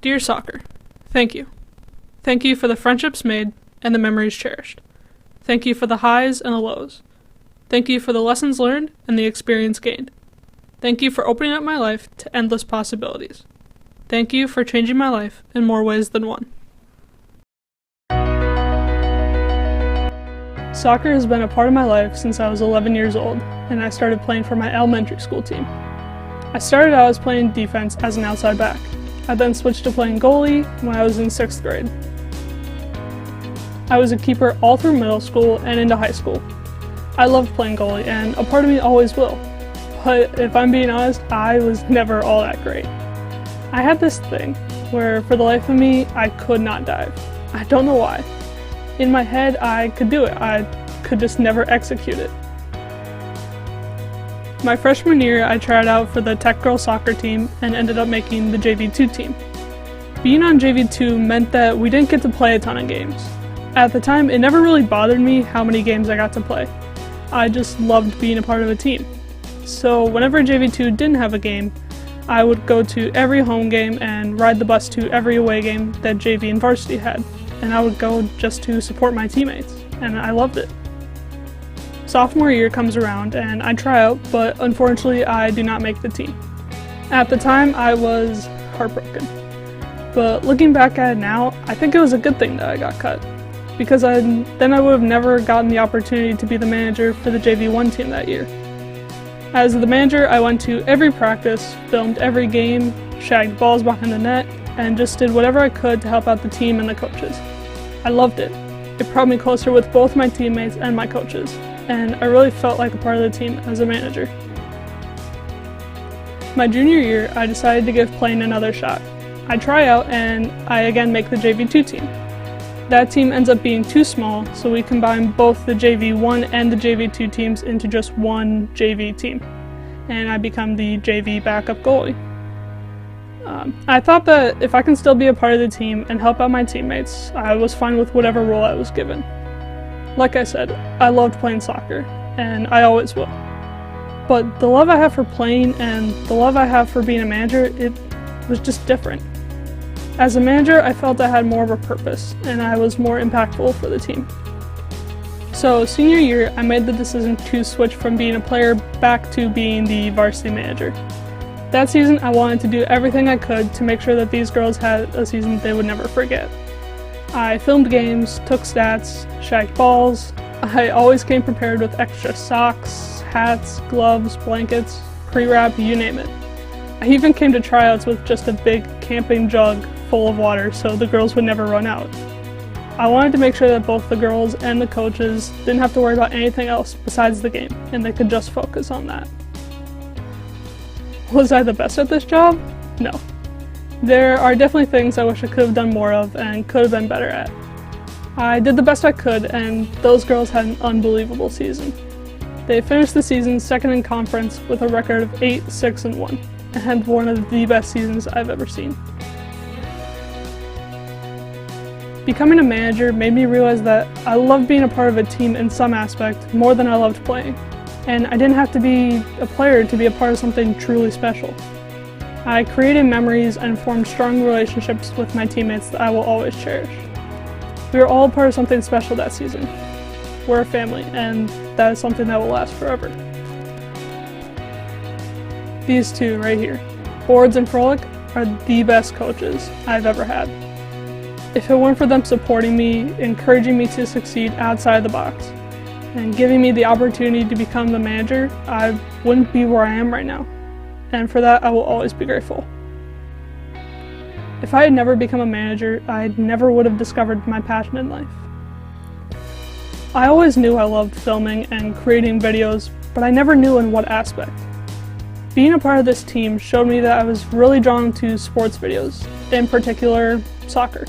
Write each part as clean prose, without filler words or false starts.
Dear Soccer, thank you. Thank you for the friendships made and the memories cherished. Thank you for the highs and the lows. Thank you for the lessons learned and the experience gained. Thank you for opening up my life to endless possibilities. Thank you for changing my life in more ways than one. Soccer has been a part of my life since I was 11 years old, and I started playing for my elementary school team. I started out as playing defense as an outside back. I then switched to playing goalie when I was in 6th grade. I was a keeper all through middle school and into high school. I loved playing goalie, and a part of me always will. But if I'm being honest, I was never all that great. I had this thing where, for the life of me, I could not dive. I don't know why. In my head, I could do it. I could just never execute it. My freshman year, I tried out for the Tech Girls soccer team and ended up making the JV2 team. Being on JV2 meant that we didn't get to play a ton of games. At the time, it never really bothered me how many games I got to play. I just loved being a part of a team. So whenever JV2 didn't have a game, I would go to every home game and ride the bus to every away game that JV and varsity had. And I would go just to support my teammates, and I loved it. Sophomore year comes around and I try out, but unfortunately I do not make the team. At the time, I was heartbroken. But looking back at it now, I think it was a good thing that I got cut, because then I would have never gotten the opportunity to be the manager for the JV1 team that year. As the manager, I went to every practice, filmed every game, shagged balls behind the net, and just did whatever I could to help out the team and the coaches. I loved it. It brought me closer with both my teammates and my coaches, and I really felt like a part of the team as a manager. My junior year, I decided to give playing another shot. I try out and I again make the JV2 team. That team ends up being too small, so we combine both the JV1 and the JV2 teams into just one JV team, and I become the JV backup goalie. I thought that if I can still be a part of the team and help out my teammates, I was fine with whatever role I was given. Like I said, I loved playing soccer, and I always will. But the love I have for playing and the love I have for being a manager, it was just different. As a manager, I felt I had more of a purpose, and I was more impactful for the team. So senior year, I made the decision to switch from being a player back to being the varsity manager. That season, I wanted to do everything I could to make sure that these girls had a season they would never forget. I filmed games, took stats, shagged balls. I always came prepared with extra socks, hats, gloves, blankets, pre-wrap, you name it. I even came to tryouts with just a big camping jug full of water so the girls would never run out. I wanted to make sure that both the girls and the coaches didn't have to worry about anything else besides the game, and they could just focus on that. Was I the best at this job? No. There are definitely things I wish I could have done more of and could have been better at. I did the best I could, and those girls had an unbelievable season. They finished the season second in conference with a record of 8-6-1, and one of the best seasons I've ever seen. Becoming a manager made me realize that I loved being a part of a team in some aspect more than I loved playing, and I didn't have to be a player to be a part of something truly special. I created memories and formed strong relationships with my teammates that I will always cherish. We were all part of something special that season. We're a family, and that is something that will last forever. These two right here, Boards and Frolic, are the best coaches I've ever had. If it weren't for them supporting me, encouraging me to succeed outside the box, and giving me the opportunity to become the manager, I wouldn't be where I am right now. And for that, I will always be grateful. If I had never become a manager, I never would have discovered my passion in life. I always knew I loved filming and creating videos, but I never knew in what aspect. Being a part of this team showed me that I was really drawn to sports videos, in particular, soccer.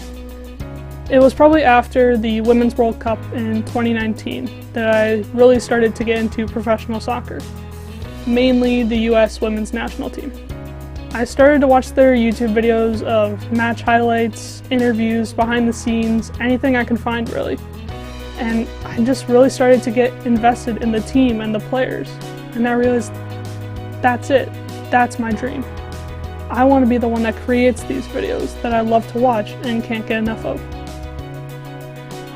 It was probably after the Women's World Cup in 2019 that I really started to get into professional soccer, mainly the US women's national team. I started to watch their YouTube videos of match highlights, interviews, behind the scenes, anything I could find really. And I just really started to get invested in the team and the players. And I realized that's it. That's my dream. I want to be the one that creates these videos that I love to watch and can't get enough of.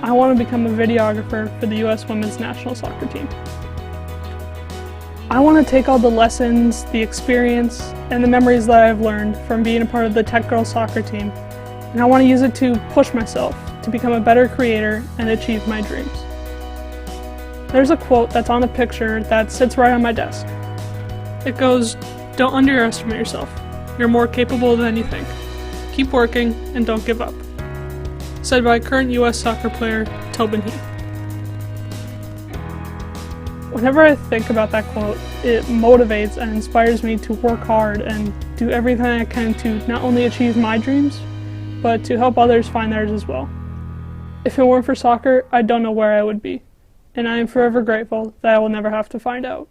I want to become a videographer for the US Women's National Soccer Team. I want to take all the lessons, the experience, and the memories that I've learned from being a part of the Tech Girls soccer team, and I want to use it to push myself to become a better creator and achieve my dreams. There's a quote that's on a picture that sits right on my desk. It goes, "Don't underestimate yourself. You're more capable than you think. Keep working and don't give up." Said by current US soccer player Tobin Heath. Whenever I think about that quote, it motivates and inspires me to work hard and do everything I can to not only achieve my dreams, but to help others find theirs as well. If it weren't for soccer, I don't know where I would be, and I am forever grateful that I will never have to find out.